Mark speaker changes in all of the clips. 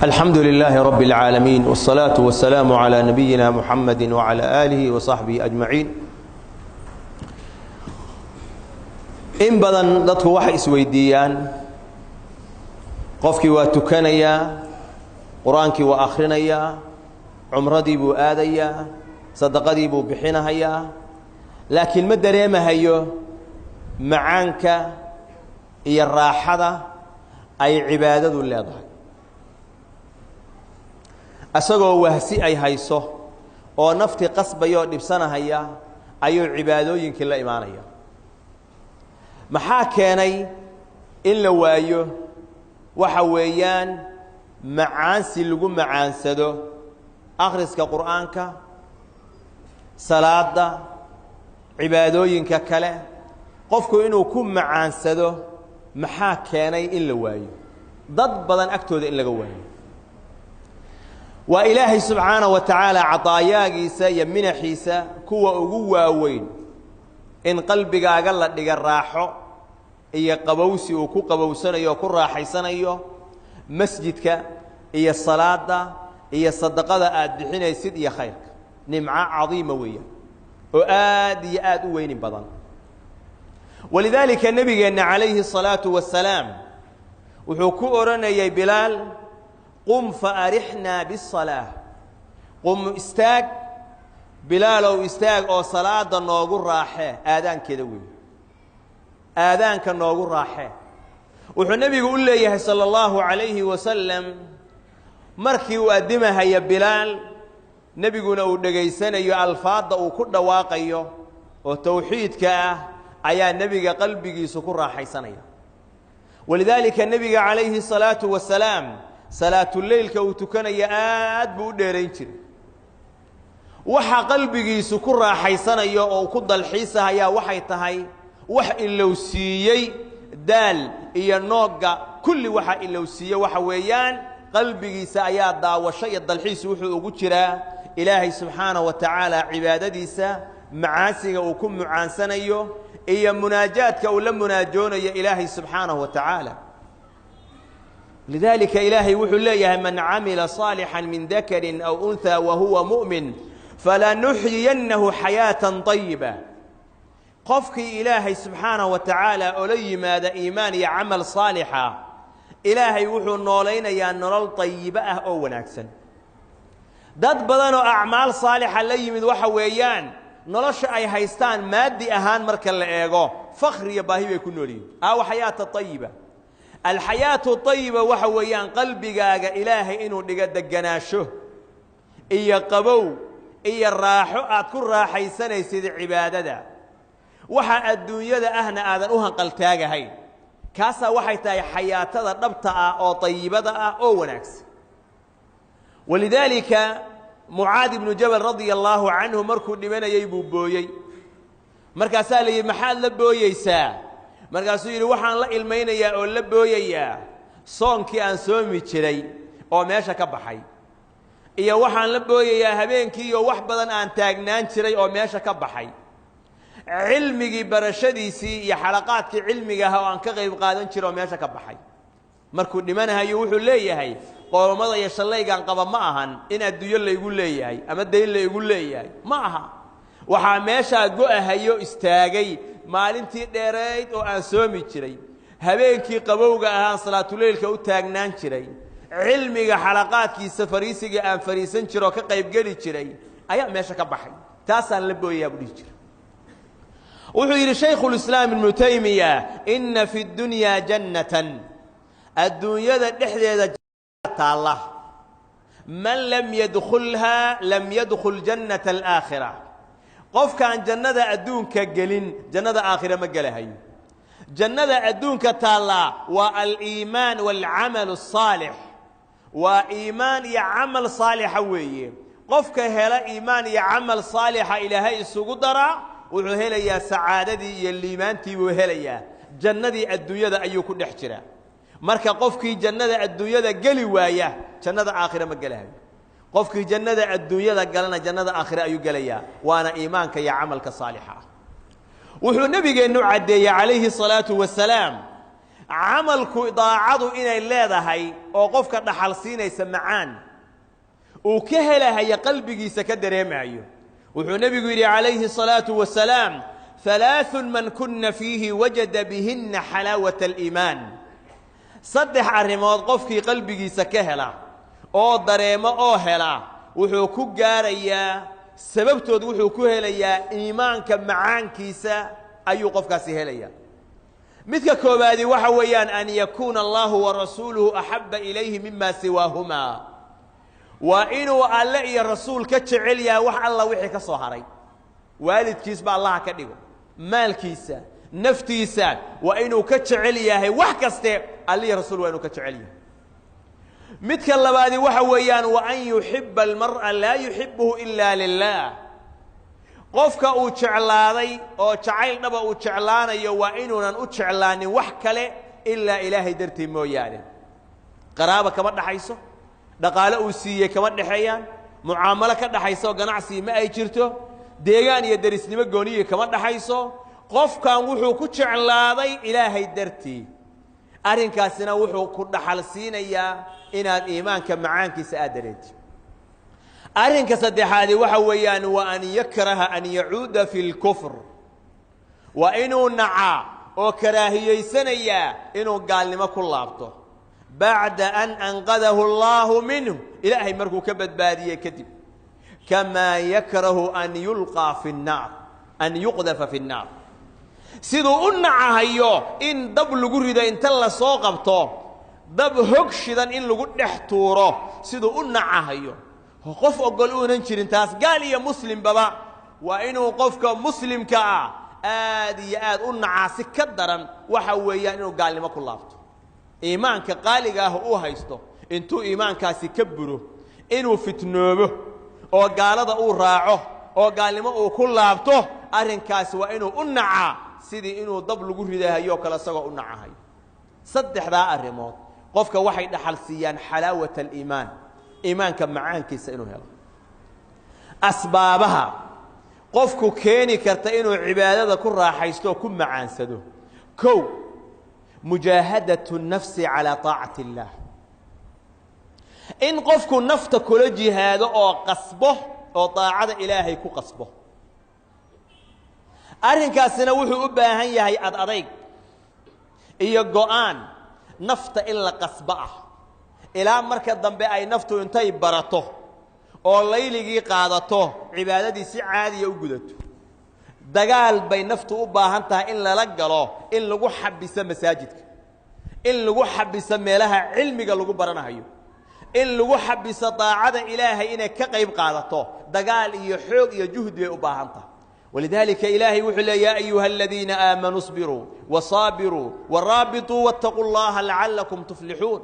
Speaker 1: الحمد لله رب العالمين والصلاة والسلام على نبينا محمد وعلى آله وصحبه أجمعين. إن بدن dadku wax isweydiiyaan qofkii waa tukanaya quraankii waa akhrinaya umradii buu aadaya sadaqadii buu bixinaya laakiin ma dareemahayo macaanka iyo raaxada ay cibaadadu leedahay asagoo wahsi ay hayso oo nafti qasbayo dhibsanahaya ayuu cibaadooyinkii la imaanaya maxaa keenay in la waayo waxa weeyaan macaansi lagu macaansado akhriska quraanka salaada cibaadooyinka kale qofku inuu ku macaansado maxaa keenay in la waayo dad badan agtooda in laga waayo waa ilaahay subxaanahu wa tacaala cadaayagiisa iyo minaxiisa kuwa ugu waaweyn in qalbigaaga la dhiga raaxo iyo qabowsi uu ku qabowsanayo oo ku raaxaysanayo masjidka iyo salaada iyo sadaqada aad bixinaysid iyo khayrka nimco cadiima weeyaan oo aad iyo aad u weyn badan walidaalika nabigeena calayhi salaatu wassalaam wuxuu ku oranayay bilaal qum faarixna bis-salaah qum istaag bilaalow istaag oo salaada noogu raaxee aadaankeeda weey aadaanka noogu raaxee wuxuu nabigu u leeyahay sallallahu alayhi wasallam markii uu adimahay bilaal nabiguna uu dhageysanayo alfaada uu ku dhawaaqayo oo tawxiidka ah ayaa nabiga qalbigiisu ku raaxaysanaya walidaalika nabiga calayhi salaatu wassalaam salaatu leylka uu tukanaya aad buu dheerayn jiray waxa qalbigiisu ku raaxaysanayo oo ku dalxiisaaya waxay tahay wax ilowsiiyay daal iyo nooga kulli waxa ilowsiiyay waxa weeyaan qalbigiisa ayaa daawasho iyo dalxiis wuxuu ugu jiraa ilaahay subxaanahu wa tacaala cibaadadiisa macaasiga uu ku mucaansanayo iyo munaajaadka uu la munaajoonayo ilaahay subxaanahu wa tacaala لذلك إلهي وحو ليه من عمل صالحا من ذكر أو أنثى وهو مؤمن فلنحيينه حياة طيبة قفك إلهي سبحانه وتعالى أولي ماذا إيمان يعمل صالحا إلهي وحو النولين يا نرال طيبة أو ناكسا داد بدنو أعمال صالحة لي من وحويان نرش أي هيستان مادي أهان مركل لأيغو فخر يباهي يكون لي أو حياة طيبة الحياة الطيبة وحويان قلبك إلهي إنه دقناشه إيا قبو إيا الراحو أتكون راحي سنة يسيد عبادة وحا الدنيا ده أهنا آذن أهن قلتاقة هين كاسا وحي تاي حياة ده نبتاء أو طيبة ده أو ونكس ولذلك معاذ بن جبل رضي الله عنه مركو لمن يبو بويي مركا سالي محال لبويي سا markaasuu yiri waxaan la ilmeynayaa oo la booyayaa soonkii aan soomi jiray oo meesha ka baxay iyo waxaan la booyayaa habeenkii iyo wax badan aan taagnaan jiray oo meesha ka baxay cilmigi barashadiisii iyo xalaqaadkii cilmiga ah oo aan ka qayb qaadan jiray oo meesha ka baxay markuu dhimanayo wuxuu leeyahay qoomada iyo shalaygan qaba ma ahan in adduunyo la igu leeyahay ama deyn la igu leeyahay ma aha waxa meesha go'ahayo istaagay maalintii dheereed oo aan soomi jiray habeenkii qabowga ahaan salaatu leelka u taagnaan jiray cilmiga xalaqaadkiisa fariisiga aan fariisan jiro ka qayb gali jiray ayaa meesha ka baxay taasaan la booyaa buu jiray wuxuu yiri shaykhul islaam ibn taymiya inna fi dunya jannatan adduunyada dhexdeeda taala man lam yadkhulha lam yadkhul jannata al-aakhirah قف كان جنة أدونك جلين جنة آخرة ما جلهاي جنة أدونك تالا والإيمان والعمل الصالح وإيمان يعمل صالح ويه قف كهلا إيمان يعمل صالح إلى هاي السجدرة وهلا يا سعادة يلي ما أنت وهلا يا جنة الدنيا أيوك نحشرة مركا قف كي جنة الدنيا جلي وياه جنة آخرة ما جلهاي قفك جنة الدنيا قالنا جنة آخرة أيو قاليا وأنا إيمانك يا عملك صالحة وحو النبي إنه عدي عليه الصلاة والسلام camalku daacadu inay leedahay oo qofka dhaxal siinaysa macaan uu ka helahaya qalbigiisa ka dareemayo wuxuu nabigu yiri calayhi salaatu wasalaam ثلاث من كن فيه وجد بهن حلاوة الإيمان صدح arrimood qofkii qalbigiisa ka hela oo dareemo oo hela wuxuu ku gaarayaa sababtood wuxuu ku helayaa iimaanka macaankiisa ayuu qofkaasi helayaa midka koobaadi waxa weeyaan an yakuna Allahu wa rasuluhu ahabba ilayhi mimma siwahuma wa inuu alla iyo rasuulka jecel yahay wax alla wixii ka soo haray waalidkiis ba Allah ka dhigo maalkiisa naftiisa wa inuu ka jecel yahay wax kaste alla iyo rasuul waa inuu ka jecel yahay midka labaadi waxa weeyaan wa an yuhibba almar'a la yuhibbuhu illa lillah qofka uu jeclaaday oo jacayl dhaba uu jeclaanayo waa inuunan u jeclaanin wax kale illa ilaahay dartii mooyaane qaraaba kama dhaxayso dhaqaale uu siiyay kama dhaxayaan mucaamalo ka dhaxayso ganacsi ma ay jirto deegaan iyo darisnimo gooniye kama dhaxayso qofkan wuxuu ku jeclaaday ilaahay dartii arrinkaasina wuxuu ku dhaxal siinayaa inaad iimaanka macaankiisa aad dareento arrinka saddexaad waxa weeyaan wa an yakraha an yacuuda fi al-kufr wa inuu naca oo karaahiyeysanaya inuu gaalnimo ku laabto bacda an anqadahu Allah minhu ilaahay markuu ka badbaadiyay kadib كما يكره أن يلقى في النار أن يقذف في النار سيدو أنعهيو إن دب لغرد إن تلا سوقبتو دب هكشدا إن لغد نحتورو سيدو أنعهيو قف أقولون انشر انتاس قال يا مسلم بابا وإنه قفك مسلم كا آدي آد أنعا سكدرا وحويا إنه قال لما كلافته إيمانك قال هو هيستو انتو إيمانك سكبرو إنه فتنوبه oo gaalada uu raaco oo gaalnimo uu ku laabto arrinkaas waa inuu u naca sidii inuu dab lagu ridahayo kala sago u nacahay saddexda arrimood qofka waxay dhaxal siiyaan xalaawata iimaan iimaanka macaankiisa inuu helo asbaabaha qofku keeni karta inuu cibaadada ku raaxaysto ku macaansado kow mujaahadatu nafsi ala taa'ati Allah إن قفكو نفط كل جهاد أو قصبه أو طاعة إلهي كو قصبه أرهن كاسنا وحو أباهن يهي أضيق إيا قوان نفط إلا قصبه إلا مركز ضمبي أي نفط ينتهي برطه أو ليلي قادته عبادتي سعادي يوجدته دقال بي نفط أباهنتها إلا لقلو إن لقو حبس مساجدك إن لقو حبس ميلها علمي قال لقو برناهيو إن لو حب استطاعة إلهي إنك كقيب قادته دقال يحوق يجهد يؤباهنته ولذلك إلهي وحل يا أيها الذين آمنوا اصبروا وصابروا ورابطوا واتقوا الله لعلكم تفلحون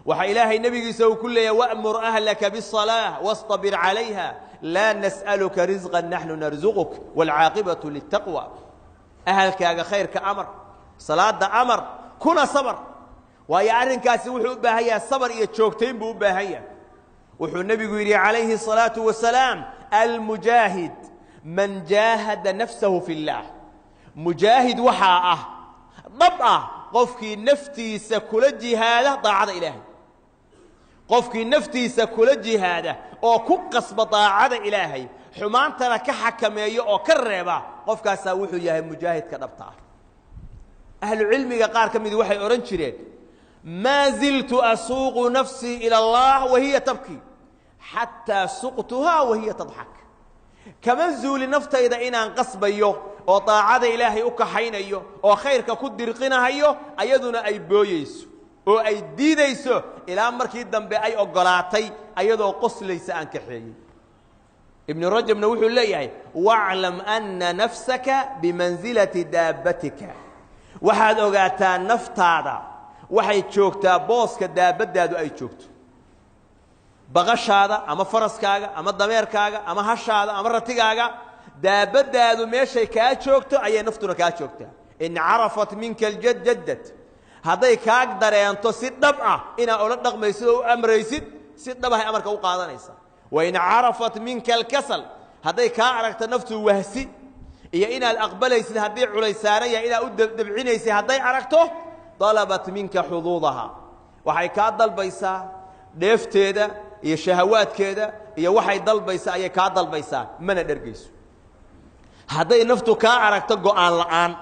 Speaker 1: وحا إلهي النبي يسوي كل وأمر أهلك بالصلاة واصطبر عليها لا نسألك رزقا نحن نرزقك والعاقبة للتقوى أهلك خير كأمر صلاة دا أمر كنا صبر ويعرن كاسي وحو باهيا صبر يتشوكتين بو باهيا وحو النبي يقول عليه الصلاة والسلام المجاهد من جاهد نفسه في الله مجاهد وحاءه ضبعه قفكي نفتي سكول جهاده طاعة إلهي قفكي نفتي سكول جهاده أو كقص بطاعة إلهي حمان ترى كحكمية أو كربة قفكا ساوحو ياهي مجاهد كدبطه أهل العلم قال كم يدي وحي أورنشرين ما زلت أسوق نفسي إلى الله وهي تبكي حتى سقتها وهي تضحك كمن زول نفط إذا إنا انقصب أيوه وطاعة إلهي أكحين أيوه وخيرك كدر قنا أيوه أيضنا أي بويس أو أي ديديس إلى أمرك يدن بأي أقلاتي أيضا قص ليس أنك حي ابن رجب نوحي الله واعلم أن نفسك بمنزلة دابتك waxaad ogaataa naftaada waxay joogtaa booska daabadaadu ay joogto baqashaada ama faraskaaga ama dameerkaaga ama hashaada ama ratigaaga daabadaadu meeshay ka joogto ayay naftuna ka joogtaa in arafat minka aljaddat haday kaag dareento si dhab ah ina ula dhaqmaysid oo amraysid si dhab ah amarka u qaadanaysa wa in arafat minka alkasal haday ka aragta naftu wahsi iyo inaad aqbalaysid hadii culaysaanaya ila u dabcinaysid haday aragto طلبت منك حظوظها waxay ka dalbaysaa dheefteeda iyo shahawaadkeeda iyo waxay dalbaysaa ayay ka dalbaysaa mana dhargeyso haday naftu ka aragto go'aan la'aan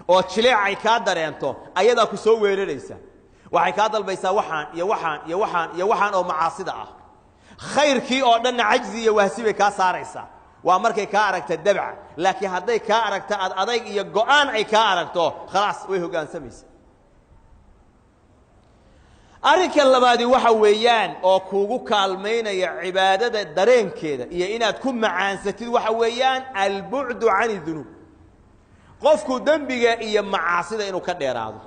Speaker 1: oo jileecay ka dareento ayada ku soo weeraraysa waxay ka dalbaysaa waxaan oo macaasida ah khayrkii oo dhan ajzi iyo wahsi bay ka saaraysaa waa markay ka aragto dabca laakiin haday ka aragto adayg iyo go'aan ay ka aragto khalaas way hogaansamaysaa arrinka labaadi waxa weeyaan oo kuugu kaalmeynaya cibaadada dareenkeeda iyo inaad ku macaansatid waxa weeyaan albu'du 'ani dhunub qofku dambiga iyo macaasida inuu ka dheeraado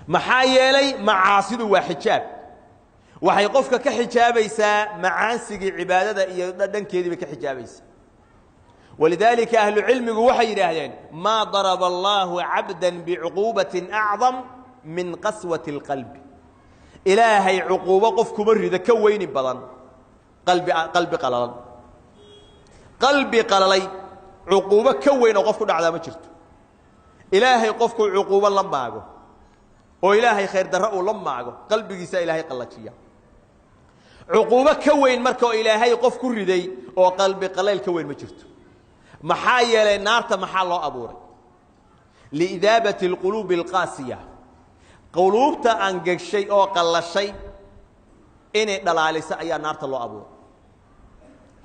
Speaker 1: maxaa yeelay macaasidu waa xijaab waxay qofka ka xijaabaysaa macaansigii cibaadada iyo dhankeedii ka xijaabaysaa ولذلك أهل العلم waxay yiraahdeen ma daraba Allahu 'abdan bi'uqubatin a'zam من قسوة القلب إلهي عقوبة قف كمرد كوين بدن قلبي قللي عقوبة كوين وقف كنا على ما جرت إلهي قف عقوبة لما عجو وإلهي خير درأه لما عجو قلبي جيس إلهي قلتشيا عقوبة كوين مركو إلهي قف كردي وقلبي قليل كوين ما جرت محايا للنار محل أبوري لإذابة القلوب القاسية قلوبتا أنجك شيء أو قل شيء إني دلاليس أي نارت الله أبوه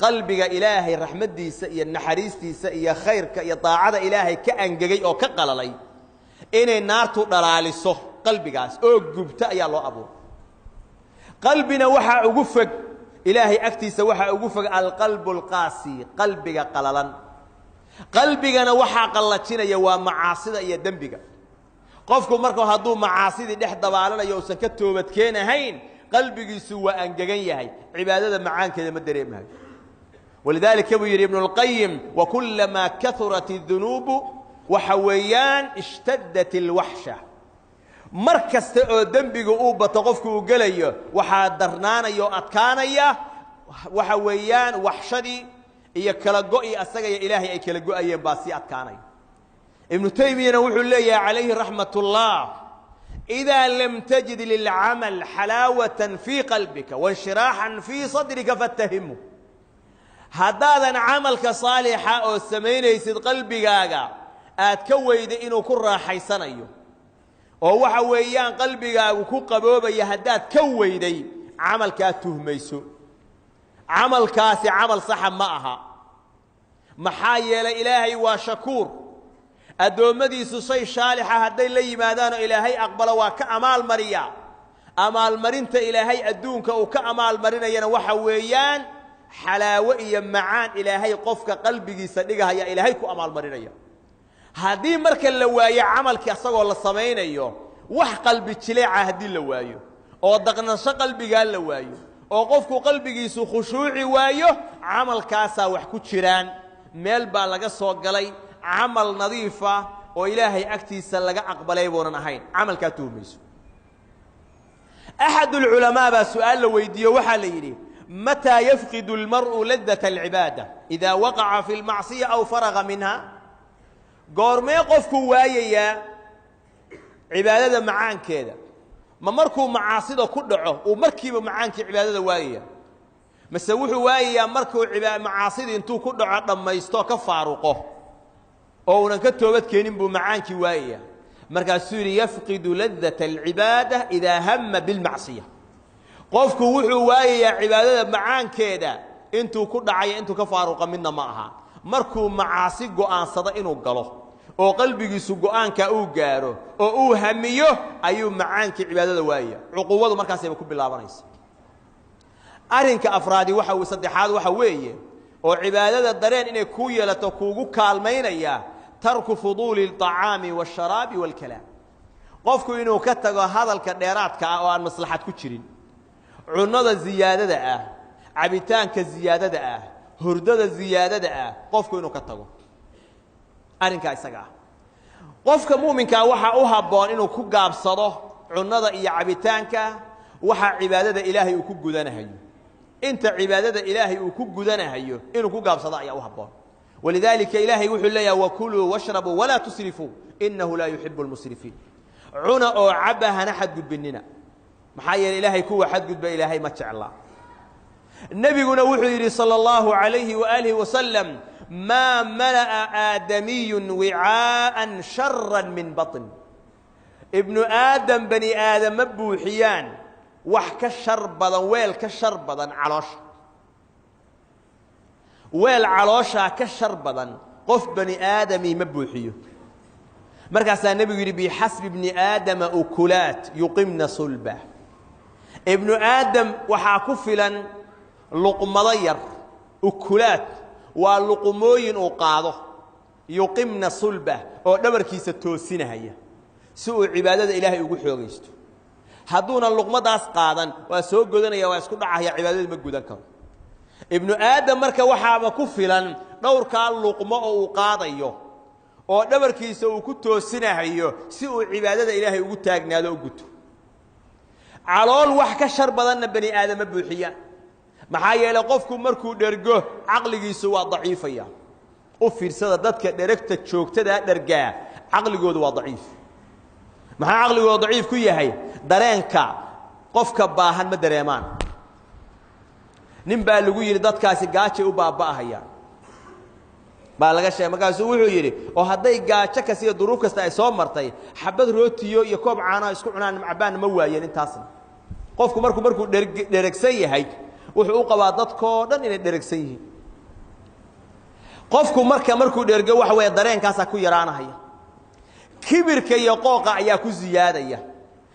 Speaker 1: قلبك إلهي رحمة دي سئية النحريس دي سئية خيرك يا طاعة إلهي كأنجي أو كقللي إني نارت دلاليسه قلبك أو جبتا يا الله أبوه قلبنا وحى عقفك إلهي أكتيس وحى عقفك القلب القاسي قلبك قللا قلبك أنا وحى قلتشنا يا معاصي يا دنبك qofku markuu haduu macaasidi dhex dabaalanayo oo ka toobad keenahayn qalbigiisu waa angagan yahay cibaadada macaankeeda ma dareemayo ولذلك يقول ابن القيم وكلما كثرت الذنوب وحويان اشتدت الوحشه markas oo dambiga uu bato qofku uu galayo waxa darnaanayo adkaanaya waxa weeyaan waxshadii iyo kala go'i asaga iyo ilaahay ay kala go'ayeen baa si adkaanay ابن تيمية وحول لي عليه رحمة الله إذا لم تجد للعمل حلاوة في قلبك وانشراحا في صدرك فاتهمه هذا عملك صالحا أو السمين يسد قلبك أتكويد إنه كرة حيسانيو وهو حويان قلبك وكو قبوبة يهداد كويدي عملك تهميسو عمل كاسي عمل صح معها محايا إلهي وشكور أدومديسو صي شالحة هدي لي مادان إلهي أقبل وكأمال مريا أمال مرينت إلهي أدونك وكأمال مرينا ينوحا ويان حلاوئي معان إلهي قفك قلبي صديقها يا إلهي كأمال مرينا هدي مركا اللوايا عملك أصغر الله الصمين أيوه وح قلبي تشليعة هدي اللوايا ودقنا قلبي قال اللوايا وقفك قلبي سو خشوعي وايو عمل كاسا وحكو تشيران ميل بالغا سوغلي عمل نظيفة وإلهي أكتيس لغا أقبلي بورنهين عمل كاتوميس أحد العلماء بسؤال ويديو وحاليني متى يفقد المرء لذة العبادة إذا وقع في المعصية أو فرغ منها قورمي قفكو وايا عبادة معان كذا ما مركو معاصيده كدعه ومركب معانك عبادة وايا مسوحو وايا مركو معاصيده انتو كدعه لما يستو كفاروقه أو نكتبت كينين بمعانك وايا مركز سوري يفقد لذة العبادة إذا هم بالمعصية قفك وحو وايا عبادة معان كذا انتو كدعي انتو كفاروق منا معها مركو معاصي قوان صدا انو قلو او قلبي سو قوان كاو غارو او هميو ايو معانك عبادة وايا عقوبة مركز يبكو باللابانيس أرنك أفرادي وحو صدحاد وحو وايا وعبادة الدرين إنه كوية لتكوغو كالمين إياه ترك فضول الطعام والشراب والكلام قفكو إنه كتغو هذا الكديرات كأوان مصلحات كتشرين عناد الزيادة عبيتان كالزيادة هرداد الزيادة قفكو إنه كتغو أرنك إساقا قفك مؤمن كوحا أهبان إنه كقاب صده عناد إيا عبيتان وحا عبادة إلهي وكقو دانهايو انت عبادة إلهي وكو غدانهايو انو كو غابسدا يا وهبون ولذلك إلهي وحو الله وكلوا واشربوا ولا تسرفوا إنه لا يحب المسرفين عنا أو عبها نحد قد بننا محايا إلهي كوة حد قد بإلهي ما تشاء الله النبي وحو صلى الله عليه وآله وسلم ما ملأ آدمي وعاء شرا من بطن ابن آدم بني آدم مبوحيان وح كشر بدن ويل كشر بدن علوش ويل علوشا كشر بدن قف بني آدمي مبوحيه مركز النبي يقول بحسب ابن آدم أكلات يقمن صلبه ابن آدم وحاكفلا لقمضير أكلات ولقموين وقاضه يقمن صلبه أو دبر كيسة توسينها هي سوء عبادة إلهي يقول حوغيستو هدون اللقمة داس قادن وسوء قدنا يا واسكو دعاها عبادة مقودن كم ابن آدم مركا وحا كفلا دور كان لقمة وقاضيه oo dhabarkiisa uu ku toosinahayo si uu cibaadada Ilaahay ugu taagnaado u guto calool wax ka shar badan bani aadam buuxiya maxaa yeelay qofku markuu dhergo aqligiisu waa daciifaya u fiirsada dadka dheregta joogtada dhergaa aqligoodu waa daciif maxaa aqligoodu daciif ku yahay dareenka qofka baahan ma dareemaan nin baa lagu yiri dadkaasi gaajo u baaba'ahaya baa laga sheegay markaas wuxuu yiri oo haday gaajo ka sii duruuf kasta ay soo martay xabad rootiyo iyo koob caano isku cunaan macbaan ma waayeen intaas qofku markuu dheregsan yahay wuxuu u qabaa dadkoo dhan inay dheregsan yihiin qofku markuu dhergo wax way dareenkaas ku yaraanaya kibirka iyo qooqa ayaa ku ziyaadaya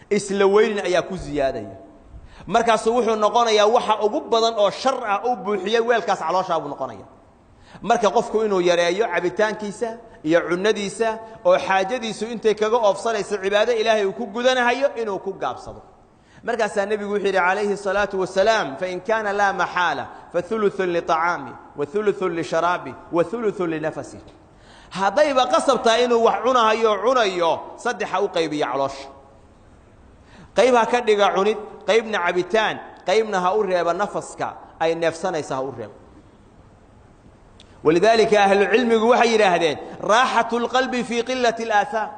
Speaker 1: isla weyn ayaa ku ziyaadaya markaas wuxuu noqonayaa waxa ugu badan oo shar ah oo buuxiyay weelkaas caloosha uu noqonayaa marka qofku inuu yareeyo cabitaankiisa iyo cunadiisa oo xaajadiisu intay kaga oofsanayso cibaado Ilaahay uu ku gudanayo inuu ku gaabsado markaas nabigu wuxuu yiri calayhi salatu wasalaam fa in kana la mahala fa thuluthun li ta'ami wa thuluthun li sharabi wa thuluthun li nafsi hadayba qasabta inuu wax cunayo saddex u qaybiyo caloosh qaybaha ka dhiga cunid qaybna cabitaan qaybna ha u reeba nafaska ay neefsanaysa ha u reeba ولذلك أهل العلم وحي يراهدين راحة القلب في قلة الآثام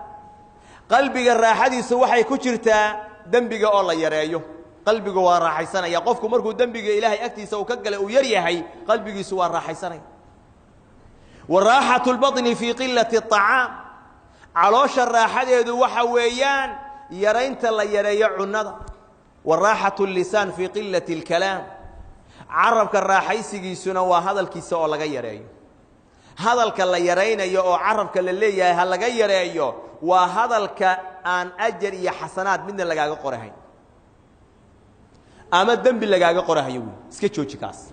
Speaker 1: قلبك الراحة سوحي كجرتا دنبك الله يريه قلبك وراحي سنة يقفك مركو دنبك إلهي أكتي سوكقل ويريهي قلبك سوى راحي سنة والراحة البطن في قلة الطعام علوش الراحة يدو وحويان يرينت الله يريه عنده والراحة اللسان في قلة الكلام عربك الراحيسي سنة وهذا الكيس أو لغا يريو هذا الكلا يرينا أو عربك اللي هل لغا يريو وهذا الكأن أجر يا حسنات من اللي لغا قرهين أما الدنب اللي لغا قرهين سكتشو تشكاس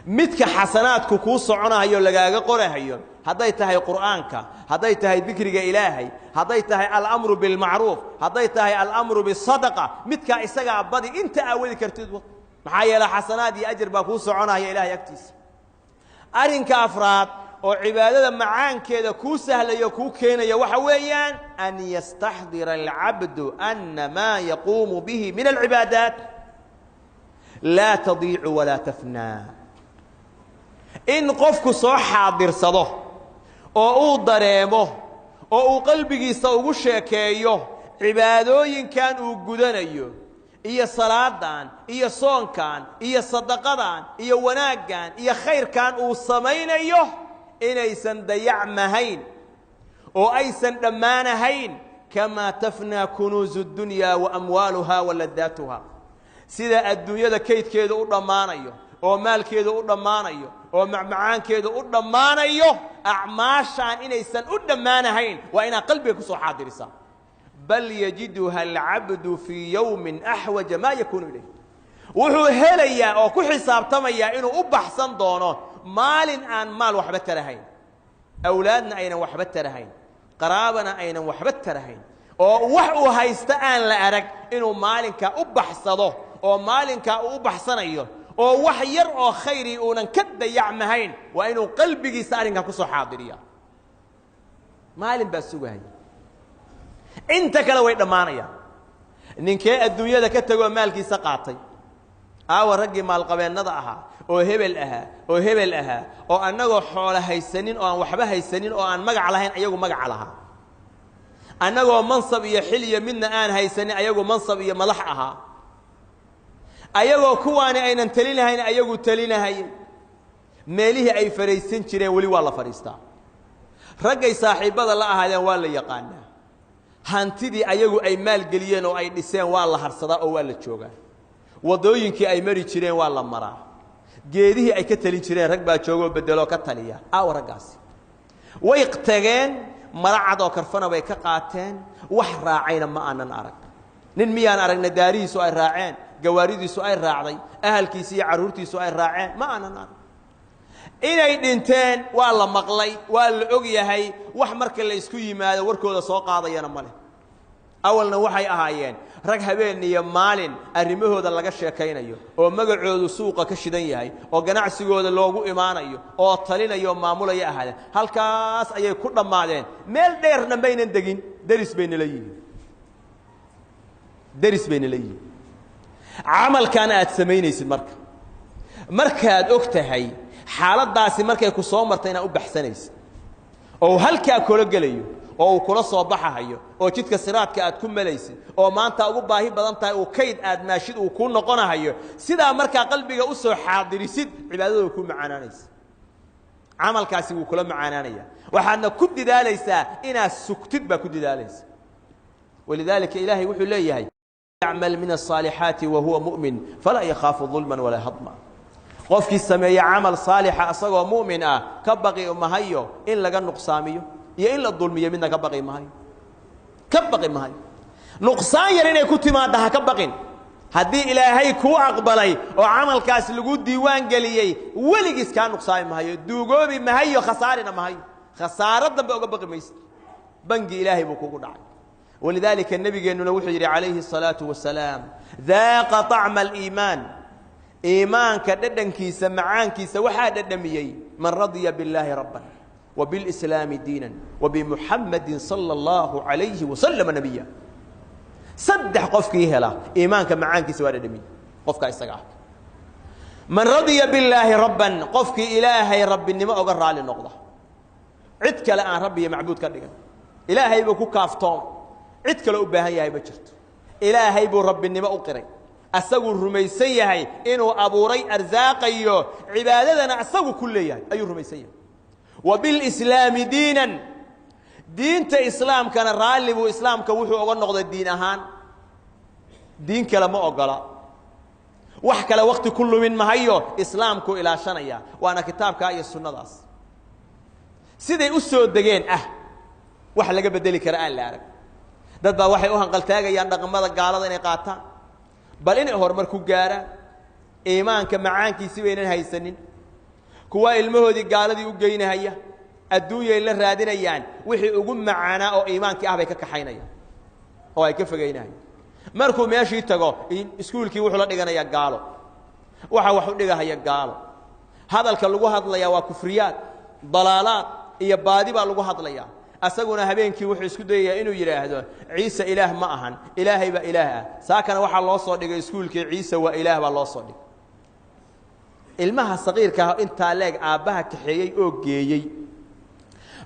Speaker 1: متك حسنات كوكوس عنا هيو لغا قرهين هدايتها قرآنك هدايتها ذكرك إلهي هدايتها الأمر بالمعروف هدايتها الأمر بالصدقة متك إسقى بدي أنت أولي كرتدو maxaa la xasanaadii ajir baa ku soconaya Ilaahay agtiisa arinka afraad oo cibaadada macaankeeda ku sahlayo ku keenaya waxa weeyaan an yastahdira al-'abdu anna ma yaqumu bihi min al-'ibadat la tadi'u wa la tafna in qofku soo xaadirsado oo uu dareemo oo uu qalbigiisa ugu sheekeeyo cibaadooyinkan uu gudanayo iyo salaadan iyo soonkan iyo sadaqadan iyo wanaagan iyo khayrkan uu sameeyo inaysan dayacmahayn oo aysan dhamaanahayn kama tafna kunuzud dunya wa amwaluha wa ladatuha sida adduunyada kaydkeedu u dhamaanayo oo maalkeedu u dhamaanayo oo macmacaankeedu u dhamaanayo acmaashan inaysan u dhamaanahayn waa ina qalbiga ku soo xaadirisa بل يجدها العبد في يوم أحوج ما يكون إليه وهو هليا أو كحساب تميا إنه أبحثن دونه مال عن مال وحبت ترهين أولادنا أين وحبت ترهين قرابنا أين وحبت ترهين أو وحو هيستأن لأرك إنه مالك أبحثه أو مالك أبحثن أيه أو وحير أو خيري أو كد يعمهين وإنه قلبي سارنك كسو حاضريا مال بس وهي انت كلا way dhamaanaya ninkee adduunyada ka tago maalkiisa qaatay رجي مال قبين نضعها أو هبل أها أو أنجو حولها السنين أو أن وحبها السنين أو أن مجع لهن أيجو مجع لها أنجو منصب يحلي منا آن هاي السنين أيجو منصب يملحها أيجو كواني أين تلينها هين أيجو تلينها هين ماليه أي فريسين شرين ولي والله فريستا رجي صاحب هذا الله هذا ولا يقانا هانتدي أيجو أي مال قليان أو أي نسان والله هرصدا أو ولا تشوجا wadooyinkii ay mari jireen waa la maraa geedihii ay ka talin jireen rag baa joogo bedelo ka taliya ragaasi way qtageen maracad oo karfana way ka qaateen wax raacayna ma aanan arag nin miyaan aragna daariisu ay raaceen gawaaridiisu ay raacday ahalkiisa iyo caruurtiisu ay raaceen ma aanan arag inay dhinteen waa la maqlay waa la og yahay wax marka la isku yimaado warkooda soo qaadayana male awalna waxay ahaayeen rag habeen iyo maalin arimahooda laga sheekaynayo oo magacoodu suuqa ka shidan yahay oo ganacsigooda loogu imaanayo oo talinayo maamulaya ahaadeen halkaas ayay ku dhamaadeen meel dheerna baynan degin daris bayna leeyihiin amalkan aad sameynaysid markaad ogtahay xaaladaasi markay ku soo martayna u baxsanaysid oo halka kula galayo oo kula soo baxayo oo jidka siraadka aad ku malaysid oo maanta ugu baahi badan tahay oo kayd aad maashid uu ku noqonayo sida marka qalbiga u soo xaadirisid cibaadadu ku macaananaysa amalkaasi uu kula macaananaya waxaadna ku didaalaysaa inaad sugtid ba ku didaalaysaa walidaalika ilaahi wuxuu leeyahay ya'mal min as-salihati wa huwa mu'min fala yakhafu dhulman wala hadma qofkii sameeya amal saalix asagoo mu'min ah ka baqi umahayo in laga nuqsaamiyo iyo in la dulmiyo midna ka baqi mahay nuqsaan yar inay ku timaadaha ka baqin haddii ilaahay ku aqbalay oo amalkaas lagu diiwaan galiyay waligiis ka nuqsaami mahayo duugoobi mahayo khasaarina mahayo khasaarada ba uga baqi maysid bangi ilaahay buu kugu dhacay walidaalika nabigeenuna wuxuu yiri calayhi salaatu wasalaam dhaaqa ta'ma al-iimaan iimaanka dhadhankiisa macaankiisa waxaa dhadhamiyay man radiya billahi rabban وبالإسلام دينا وبمحمد صلى الله عليه وسلم نبيا صدح قفك هلا إيمانك معانك سوار دمي قفك استقع من رضي بالله ربا قفك إلهي رب النماء وقرر على النقضة عدك لأن ربي معبود كردك إلهي بكو كافتون عدك لأبهي هاي بجرت إلهي بو رب النماء وقري أساقو الرميسية هاي إنو أبو ري أرزاقي عبادتنا أساقو كلية أي الرميسية وبالإسلام دينا دينت إسلام كان رالب وإسلام كوحو أقول نقض الدين أهان دين كلام أقلا وحكى وقت كل من مهيو إسلامكو إلى شنيا وأنا كتابك أي السنة داس سيدي أسو الدقين وحلقة بدلي كرآن لعرب داد با وحي أوهن قلتاقا ياندق ماذا قالت إني قاتا بل إني أهور مركو قارا إيمانك معانكي سوينين هاي السنين kuwa ilmahoodii gaaladii u geynahaya adduunya la raadinayaan wixii ugu macaana oo iimaankii ah bay ka kaxaynayaan oo ay ka fogeynayaan markuu meeshii tago iskuulkii wuxuu la dhiganayaa gaalo waxa wax u dhigahaya gaalo hadalka lagu hadlaya waa kufriyaad dalaalaad iyo baadi baa lagu hadlaya asaguna habeenkii wuxuu isku dayayaa inuu yiraahdo ciise ilaah ma ahan ilaahay ba ilaah saakana waxa loo soo dhigay iskuulkii ciise waa ilaah baa loo soo dhigay ilmaha saqiirka inta leeg aabaha kaxeeyay oo geeyay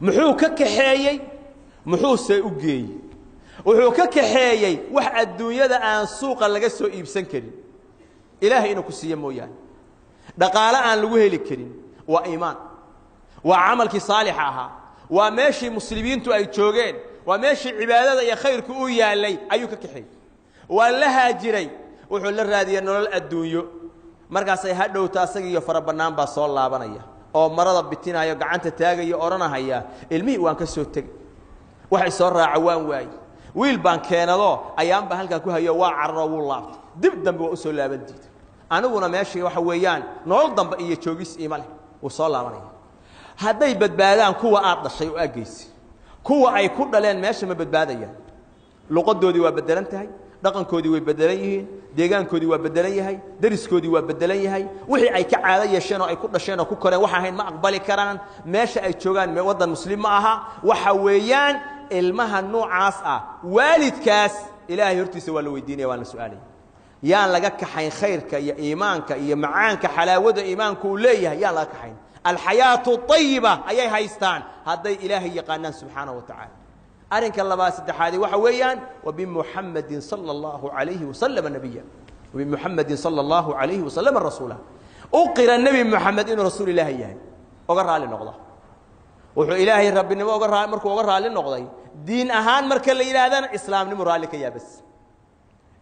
Speaker 1: muxuu ka kaxeeyay muxuu say u geeyay wuxuu ka kaxeeyay wax adduunyada aan suuqa laga soo iibsan karin ilaahay inuu ku siiyo mooyaan dhaqaale aan lagu heli karin waa iimaan waa amalki saalix aha waa meeshii muslimiintu ay joogeen waa meeshii cibaadada iyo khayrku u yaalay ayuu ka kaxeeyay waa la haajiray wuxuu la raadiyay nolol adduunyo markaas ay hadhowta asaga iyo farabanaan ba soo laabanaya oo marada bitinayo gacanta taagayo oranahaya ilmihi waan ka soo tag waxay soo raaca waan waay wiil baan keenado ayaan ba halka ku hayo waa carro wuu laabtay dib dambe waa u soo laaban diiday aniguna meeshii waxa weeyaan nolol dambe iyo joogis iimale uu soo laabanaya hadday badbaadaan kuwa aad dhashay oo ageysi kuwa ay ku dhaleen meesha ma badbaadayaan luqadoodii waa bedelan tahay dhaqankoodii way bedelan yihiin deegaankoodii waa bedelan yahay dariskoodii waa bedelan yahay wixii ay ka caado yeesheen oo ay ku dhasheen oo ku koreen waxa ahayn ma aqbali karaan meesha ay joogaan wadan muslim ma aha waxa weeyaan ilmaha noocaas ah waalidkaas ilaahay hortiisa waa la weydiinaya waa la su'aalay يان لغا كحين خيرك يا إيمانك يا معانك حلاوة إيمانك وليه يان لغا كحين الحياة الطيبة أي هايستان هذا إلهي يقانان سبحانه وتعالى أرنك الله باسد حادي وحويان وبمحمد صلى الله عليه وسلم النبي وبمحمد صلى الله عليه وسلم الرسول أقر النبي محمد إنه رسول الله إياه أقر على النقضة وحو إلهي رب النبي أقر على النقضة دين أهان مركا اللي هذا إسلام نمرالك يا بس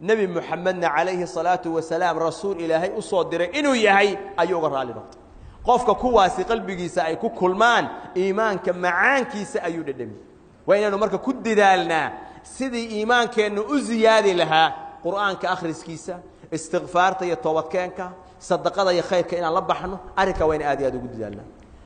Speaker 1: نبي محمد عليه الصلاة والسلام رسول إلهي أصدر إنه يهي أي أقر على النقضة قفك كواسي قلبي سأي كلمان إيمانك معانك سأيود الدم وإننا مركا كد دالنا سيدي إيمانك إنه أزيادي لها قرآن كآخر سكيسة استغفار تي التوبة كانك صدقة يا خير كإن الله بحنه أرك وين آدي أدو قد دالنا